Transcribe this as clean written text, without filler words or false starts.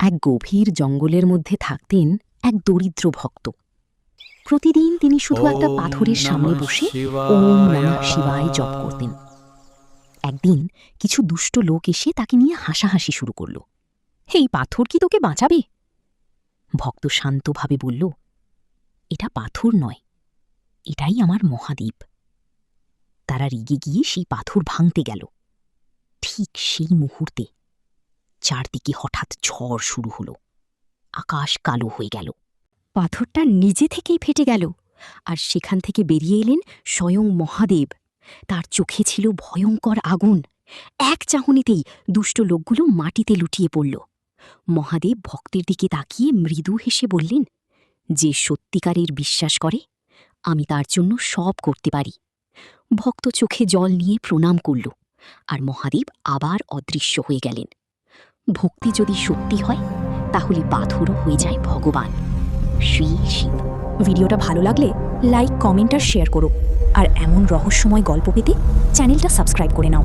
এক গভীর জঙ্গলের মধ্যে থাকতেন এক দরিদ্র ভক্ত। প্রতিদিন তিনি শুধু একটা পাথরের সামনে বসে ওম নমঃ শিবায় জপ করতেন। একদিন কিছু দুষ্ট লোক এসে তাকে নিয়ে হাসাহাসি শুরু করল। এই পাথর কি তোকে বাঁচাবে? ভক্ত শান্তভাবে বলল, এটা পাথর নয়, এটাই আমার মহাদেব। তারা রেগে গিয়ে সেই পাথর ভাঙতে গেল। ঠিক সেই মুহূর্তে চারদিকে হঠাৎ ঝড় শুরু হলো। আকাশ কালো হয়ে গেল। পাথরটা নিজে থেকেই ফেটে গেল, আর সেখান থেকে বেরিয়ে এলেন স্বয়ং মহাদেব। তার চোখে ছিল ভয়ঙ্কর আগুন। এক চাহনিতেই দুষ্ট লোকগুলো মাটিতে লুটিয়ে পড়ল। মহাদেব ভক্তের দিকে তাকিয়ে মৃদু হেসে বললেন, যে সত্যিকারের বিশ্বাস করে আমি তার জন্য সব করতে পারি। ভক্ত চোখে জল নিয়ে প্রণাম করল, আর মহাদেব আবার অদৃশ্য হয়ে গেলেন। ভক্তি যদি সত্যি হয় তাহলে পাথরও হয়ে যায় ভগবান। শ্রী শিব। ভিডিওটা ভালো লাগলে লাইক, কমেন্ট আর শেয়ার করো। আর এমন রহস্যময় গল্প পেতে চ্যানেলটা সাবস্ক্রাইব করে নাও।